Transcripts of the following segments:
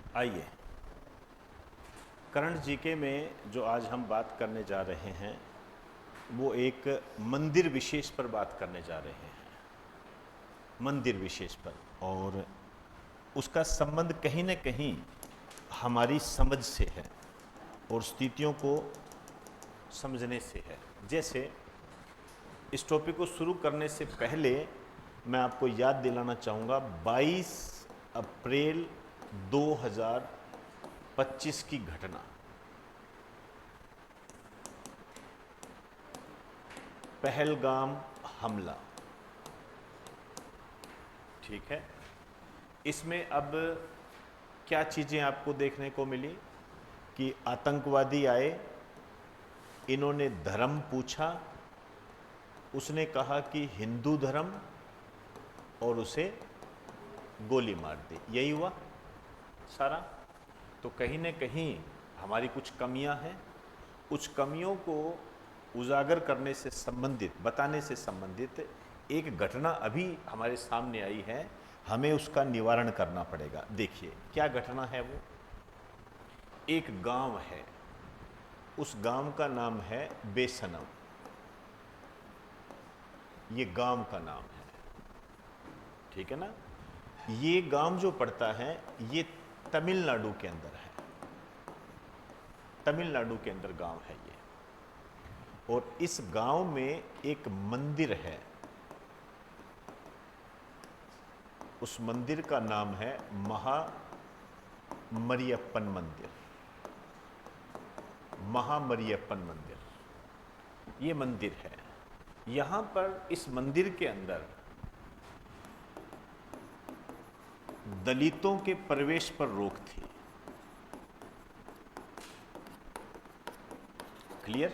आइए, current GK में जो आज हम बात करने जा रहे हैं वो एक मंदिर विशेष पर बात करने जा रहे हैं। मंदिर विशेष पर, और उसका संबंध कहीं न कहीं हमारी समझ से है और स्थितियों को समझने से है। जैसे इस टॉपिक को शुरू करने से पहले मैं आपको याद दिलाना चाहूँगा 22 अप्रैल 2025 की घटना। पहलगाम हमला, ठीक है। इसमें अब क्या चीज़ें आपको देखने को मिली कि आतंकवादी आए, इन्होंने धर्म पूछा, उसने कहा कि हिंदू धर्म, और उसे गोली मार दी। यही हुआ सारा। तो कहीं न कहीं हमारी कुछ कमियां हैं, उस कमियों को उजागर करने से संबंधित, बताने से संबंधित एक घटना अभी हमारे सामने आई है, हमें उसका निवारण करना पड़ेगा। देखिए क्या घटना है। वो एक गांव है, उस गांव का नाम है बेसनम। ये गांव का नाम है, ठीक है ना। ये गांव जो पड़ता है ये तमिलनाडु के अंदर है, तमिलनाडु के अंदर गांव है ये। और इस गांव में एक मंदिर है, उस मंदिर का नाम है महामरियप्पन मंदिर। महामरियप्पन मंदिर ये मंदिर है। यहां पर इस मंदिर के अंदर दलितों के प्रवेश पर रोक थी। क्लियर?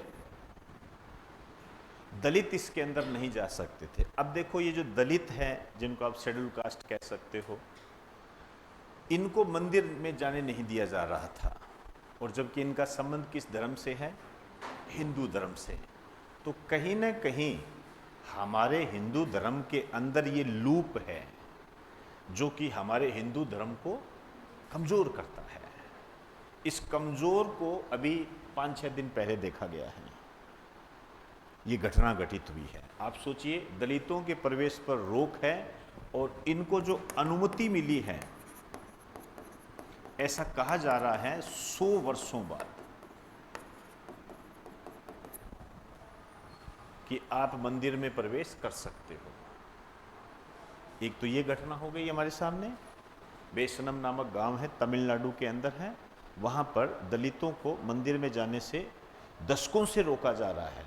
दलित इसके अंदर नहीं जा सकते थे। अब देखो ये जो दलित हैं, जिनको आप शेड्यूल कास्ट कह सकते हो, इनको मंदिर में जाने नहीं दिया जा रहा था। और जबकि इनका संबंध किस धर्म से है? हिंदू धर्म से। तो कहीं ना कहीं हमारे हिंदू धर्म के अंदर ये लूप है जो कि हमारे हिंदू धर्म को कमजोर करता है। इस कमजोर को अभी 5-6 दिन पहले देखा गया है, ये घटना घटित हुई है। आप सोचिए, दलितों के प्रवेश पर रोक है और इनको जो अनुमति मिली है, ऐसा कहा जा रहा है 100 वर्षों बाद कि आप मंदिर में प्रवेश कर सकते हो। एक तो ये घटना हो गई हमारे सामने। बेसनम नामक गांव है, तमिलनाडु के अंदर है। वहां पर दलितों को मंदिर में जाने से दशकों से रोका जा रहा है।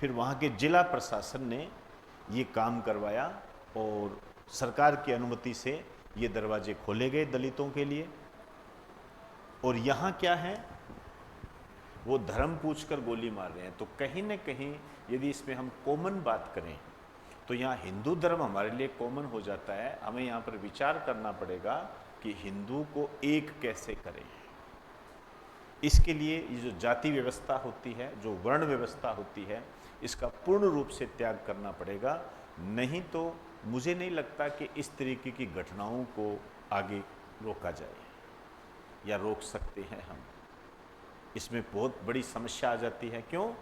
फिर वहां के जिला प्रशासन ने ये काम करवाया और सरकार की अनुमति से ये दरवाजे खोले गए दलितों के लिए। और यहाँ क्या है, वो धर्म पूछकर गोली मार रहे हैं। तो कहीं न कहीं यदि इसमें हम कॉमन बात करें तो यहाँ हिंदू धर्म हमारे लिए कॉमन हो जाता है। हमें यहाँ पर विचार करना पड़ेगा कि हिंदू को एक कैसे करें। इसके लिए ये जो जाति व्यवस्था होती है, जो वर्ण व्यवस्था होती है, इसका पूर्ण रूप से त्याग करना पड़ेगा। नहीं तो मुझे नहीं लगता कि इस तरीके की घटनाओं को आगे रोका जाए या रोक सकते हैं हम। इसमें बहुत बड़ी समस्या आ जाती है। क्यों?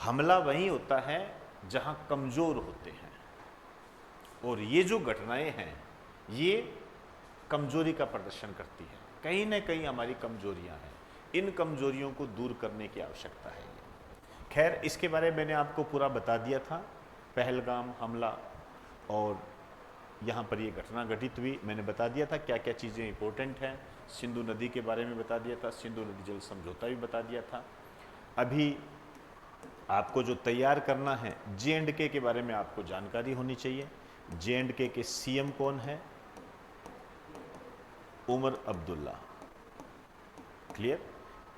हमला वहीं होता है जहां कमजोर होते हैं, और ये जो घटनाएं हैं ये कमजोरी का प्रदर्शन करती है। कहीं ना कहीं हमारी कमजोरियां हैं, इन कमजोरियों को दूर करने की आवश्यकता है। खैर, इसके बारे में मैंने आपको पूरा बता दिया था, पहलगाम हमला और यहाँ पर ये घटना घटित हुई। मैंने बता दिया था क्या क्या चीज़ें इंपॉर्टेंट हैं। सिंधु नदी के बारे में बता दिया था, सिंधु नदी जल समझौता भी बता दिया था। अभी आपको जो तैयार करना है, J&K के बारे में आपको जानकारी होनी चाहिए। J&K के CM कौन है? उमर अब्दुल्ला। क्लियर?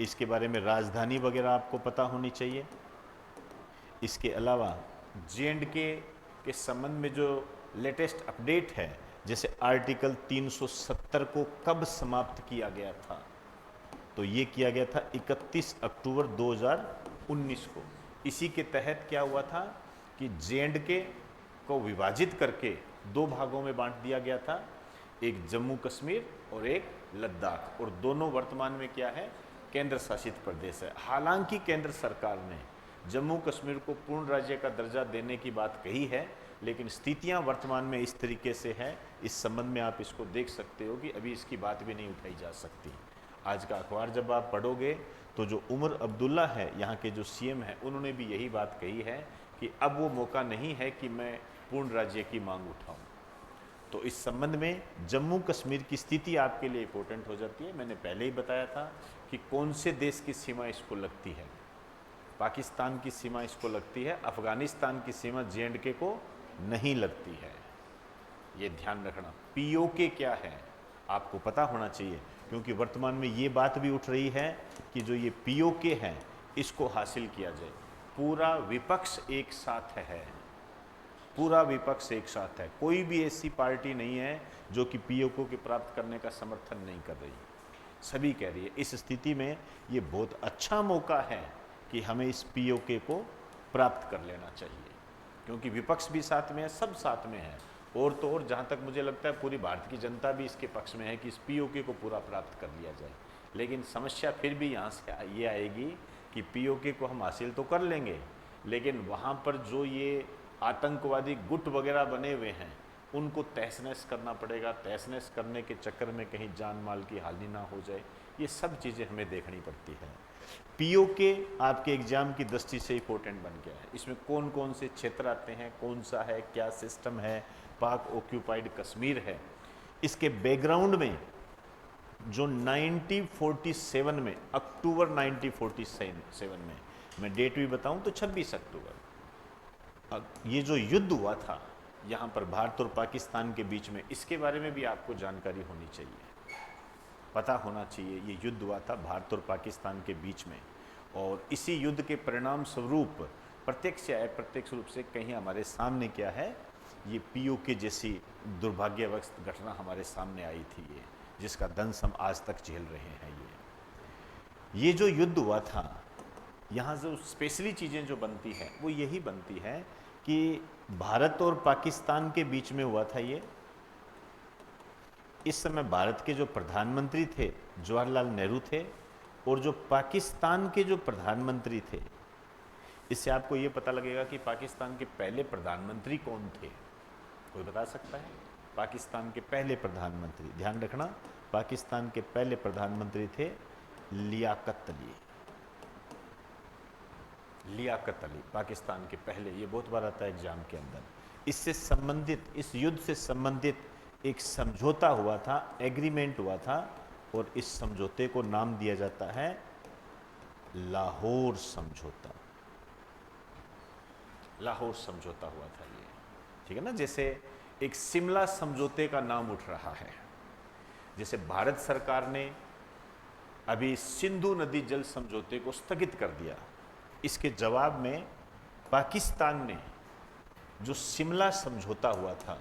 इसके बारे में राजधानी वगैरह आपको पता होनी चाहिए। इसके अलावा J&K के संबंध में जो लेटेस्ट अपडेट है, जैसे आर्टिकल 370 को कब समाप्त किया गया था, तो ये किया गया था 31 अक्टूबर 2019 को। इसी के तहत क्या हुआ था कि J&K को विभाजित करके 2 भागों में बांट दिया गया था। एक जम्मू कश्मीर और एक लद्दाख, और दोनों वर्तमान में क्या है, केंद्र शासित प्रदेश है। हालांकि केंद्र सरकार ने जम्मू कश्मीर को पूर्ण राज्य का दर्जा देने की बात कही है, लेकिन स्थितियां वर्तमान में इस तरीके से है, इस संबंध में आप इसको देख सकते हो कि अभी इसकी बात भी नहीं उठाई जा सकती। आज का अखबार जब आप पढ़ोगे तो जो उमर अब्दुल्ला है, यहाँ के जो सीएम है, उन्होंने भी यही बात कही है कि अब वो मौका नहीं है कि मैं पूर्ण राज्य की मांग उठाऊं। तो इस संबंध में जम्मू कश्मीर की स्थिति आपके लिए इंपॉर्टेंट हो जाती है। मैंने पहले ही बताया था कि कौन से देश की सीमा इसको लगती है। पाकिस्तान की सीमा इसको लगती है, अफगानिस्तान की सीमा जे.एंड.के को नहीं लगती है, ये ध्यान रखना। पीओके क्या है आपको पता होना चाहिए, क्योंकि वर्तमान में ये बात भी उठ रही है कि जो ये पीओके है इसको हासिल किया जाए। पूरा विपक्ष एक साथ है, पूरा विपक्ष एक साथ है, कोई भी ऐसी पार्टी नहीं है जो कि पीओके को प्राप्त करने का समर्थन नहीं कर रही, सभी कह रही है। इस स्थिति में ये बहुत अच्छा मौका है कि हमें इस पीओके को प्राप्त कर लेना चाहिए, क्योंकि विपक्ष भी साथ में है, सब साथ में है, और तो और जहाँ तक मुझे लगता है पूरी भारत की जनता भी इसके पक्ष में है कि इस पीओके को पूरा प्राप्त कर लिया जाए। लेकिन समस्या फिर भी यहाँ से ये आएगी कि पीओके को हम हासिल तो कर लेंगे, लेकिन वहाँ पर जो ये आतंकवादी गुट वगैरह बने हुए हैं उनको तहस नहस करना पड़ेगा। तहस नहस करने के चक्कर में कहीं जान माल की हानि ना हो जाए, ये सब चीज़ें हमें देखनी पड़ती है। पीओके आपके एग्जाम की दृष्टि से इंपॉर्टेंट बन गया है। इसमें कौन कौन से क्षेत्र आते हैं, कौन सा है, क्या सिस्टम है, पाक ऑक्यूपाइड कश्मीर है। इसके बैकग्राउंड में जो 1947 में, अक्टूबर 1947 में, मैं डेट भी बताऊं तो 26 अक्टूबर, ये जो युद्ध हुआ था यहाँ पर भारत और पाकिस्तान के बीच में, इसके बारे में भी आपको जानकारी होनी चाहिए, पता होना चाहिए। ये युद्ध हुआ था भारत और पाकिस्तान के बीच में, और इसी युद्ध के परिणाम स्वरूप प्रत्यक्ष या अप्रत्यक्ष रूप से कहीं हमारे सामने क्या है, ये पीओके जैसी दुर्भाग्यवश घटना हमारे सामने आई थी, ये जिसका दंश हम आज तक झेल रहे हैं। ये जो युद्ध हुआ था, यहाँ जो स्पेशली चीज़ें जो बनती हैं वो यही बनती है कि भारत और पाकिस्तान के बीच में हुआ था ये। इस समय भारत के जो प्रधानमंत्री थे जवाहरलाल नेहरू थे, और जो पाकिस्तान के जो प्रधानमंत्री थे, इससे आपको ये पता लगेगा कि पाकिस्तान के पहले प्रधानमंत्री कौन थे। कोई बता सकता है? पाकिस्तान के पहले प्रधानमंत्री, ध्यान रखना, पाकिस्तान के पहले प्रधानमंत्री थे लियाकत अली। लियाकत अली पाकिस्तान के पहले, ये बहुत बार आता है एग्जाम के अंदर। इससे संबंधित, इस युद्ध से संबंधित एक समझौता हुआ था, एग्रीमेंट हुआ था, और इस समझौते को नाम दिया जाता है लाहौर समझौता। लाहौर समझौता हुआ था ये, ठीक है ना। जैसे एक शिमला समझौते का नाम उठ रहा है, जैसे भारत सरकार ने अभी सिंधु नदी जल समझौते को स्थगित कर दिया, इसके जवाब में पाकिस्तान ने जो शिमला समझौता हुआ था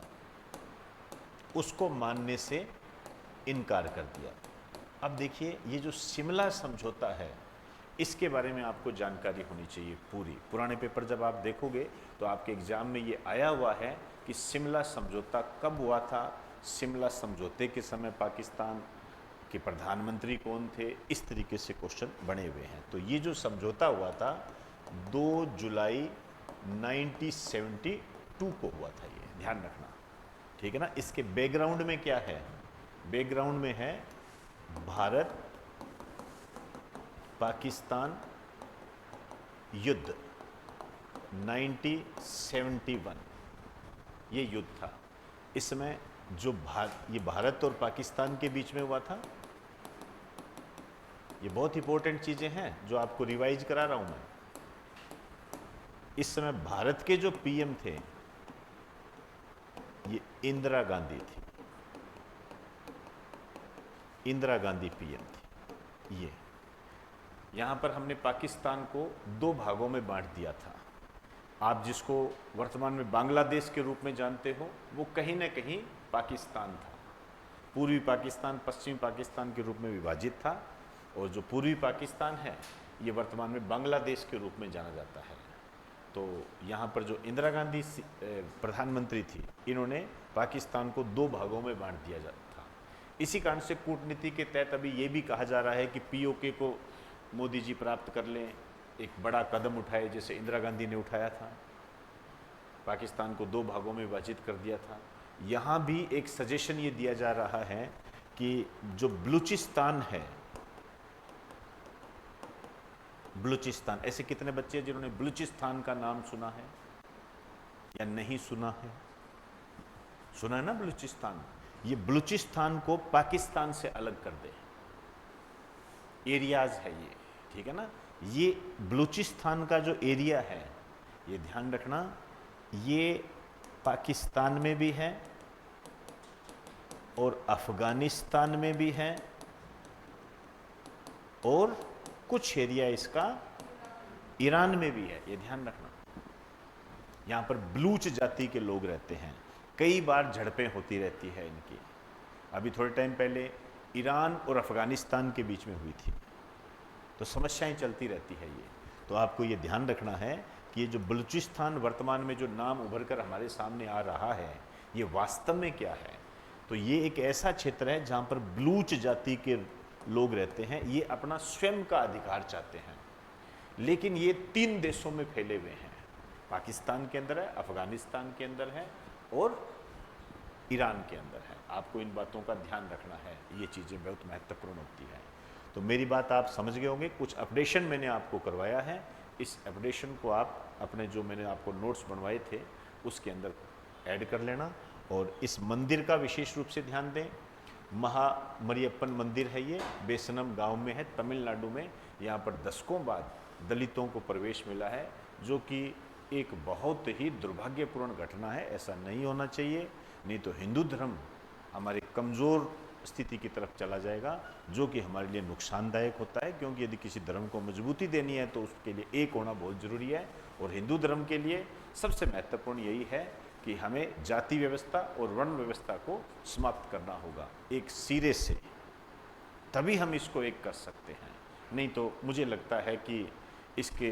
उसको मानने से इनकार कर दिया। अब देखिए, ये जो शिमला समझौता है इसके बारे में आपको जानकारी होनी चाहिए पूरी। पुराने पेपर जब आप देखोगे तो आपके एग्जाम में ये आया हुआ है कि शिमला समझौता कब हुआ था, शिमला समझौते के समय पाकिस्तान के प्रधानमंत्री कौन थे, इस तरीके से क्वेश्चन बने हुए हैं। तो ये जो समझौता हुआ था 2 जुलाई 1972 को हुआ था, ये ध्यान रखना, ठीक है ना। इसके बैकग्राउंड में क्या है? बैकग्राउंड में है भारत पाकिस्तान युद्ध 1971, ये युद्ध था। इसमें जो ये भारत और पाकिस्तान के बीच में हुआ था, ये बहुत इंपॉर्टेंट चीजें हैं जो आपको रिवाइज करा रहा हूं मैं। इस समय भारत के जो पीएम थे ये इंदिरा गांधी थी, इंदिरा गांधी पीएम थी। ये यहां पर हमने पाकिस्तान को 2 भागों में बांट दिया था। आप जिसको वर्तमान में बांग्लादेश के रूप में जानते हो वो कहीं ना कहीं पाकिस्तान था। पूर्वी पाकिस्तान पश्चिमी पाकिस्तान के रूप में विभाजित था, और जो पूर्वी पाकिस्तान है ये वर्तमान में बांग्लादेश के रूप में जाना जाता है। तो यहाँ पर जो इंदिरा गांधी प्रधानमंत्री थी, इन्होंने पाकिस्तान को 2 भागों में बांट दिया था। इसी कारण से कूटनीति के तहत अभी ये भी कहा जा रहा है कि पीओके को मोदी जी प्राप्त कर लें, एक बड़ा कदम उठाए, जैसे इंदिरा गांधी ने उठाया था, पाकिस्तान को 2 भागों में विभाजित कर दिया था। यहाँ भी एक सजेशन ये दिया जा रहा है कि जो बलूचिस्तान है, बलूचिस्तान, ऐसे कितने बच्चे हैं जिन्होंने बलूचिस्तान का नाम सुना है या नहीं सुना है? सुना है ना बलूचिस्तान? ये बलूचिस्तान को पाकिस्तान से अलग कर दे, एरियाज है ये, ठीक है ना? ये बलूचिस्तान का जो एरिया है, ये ध्यान रखना, ये पाकिस्तान में भी है और अफगानिस्तान में भी है और कुछ एरिया इसका ईरान में भी है, ये ध्यान रखना। यहाँ पर बलूच जाति के लोग रहते हैं, कई बार झड़पें होती रहती है इनकी। अभी थोड़े टाइम पहले ईरान और अफगानिस्तान के बीच में हुई थी, तो समस्याएं चलती रहती है ये। तो आपको ये ध्यान रखना है कि ये जो बलूचिस्तान वर्तमान में जो नाम उभर कर हमारे सामने आ रहा है, ये वास्तव में क्या है? तो ये एक ऐसा क्षेत्र है जहाँ पर बलूच जाति के लोग रहते हैं, ये अपना स्वयं का अधिकार चाहते हैं, लेकिन ये 3 देशों में फैले हुए हैं, पाकिस्तान के अंदर है, अफगानिस्तान के अंदर है और ईरान के अंदर है। आपको इन बातों का ध्यान रखना है, ये चीज़ें बहुत महत्वपूर्ण होती हैं। तो मेरी बात आप समझ गए होंगे, कुछ अपडेशन मैंने आपको करवाया है, इस अपडेशन को आप अपने जो मैंने आपको नोट्स बनवाए थे उसके अंदर ऐड कर लेना। और इस मंदिर का विशेष रूप से ध्यान दें, महामरियप्पन मंदिर है, ये बेसनम गांव में है, तमिलनाडु में। यहाँ पर दशकों बाद दलितों को प्रवेश मिला है, जो कि एक बहुत ही दुर्भाग्यपूर्ण घटना है। ऐसा नहीं होना चाहिए, नहीं तो हिंदू धर्म हमारे कमज़ोर स्थिति की तरफ चला जाएगा, जो कि हमारे लिए नुकसानदायक होता है। क्योंकि यदि किसी धर्म को मजबूती देनी है तो उसके लिए एक होना बहुत ज़रूरी है। और हिंदू धर्म के लिए सबसे महत्वपूर्ण यही है कि हमें जाति व्यवस्था और वर्ण व्यवस्था को समाप्त करना होगा एक सिरे से, तभी हम इसको एक कर सकते हैं। नहीं तो मुझे लगता है कि इसके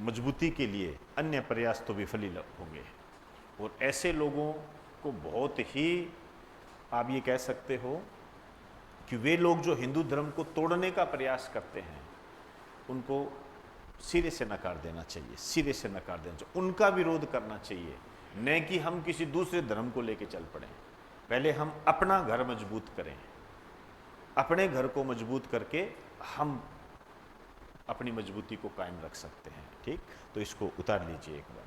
मजबूती के लिए अन्य प्रयास तो विफल होंगे। और ऐसे लोगों को बहुत ही, आप ये कह सकते हो कि वे लोग जो हिंदू धर्म को तोड़ने का प्रयास करते हैं, उनको सिरे से नकार देना चाहिए, सिरे से नकार देना चाहिए, उनका विरोध करना चाहिए, न कि हम किसी दूसरे धर्म को लेके चल पड़ें। पहले हम अपना घर मजबूत करें, अपने घर को मजबूत करके हम अपनी मजबूती को कायम रख सकते हैं। ठीक, तो इसको उतार लीजिए एक बार।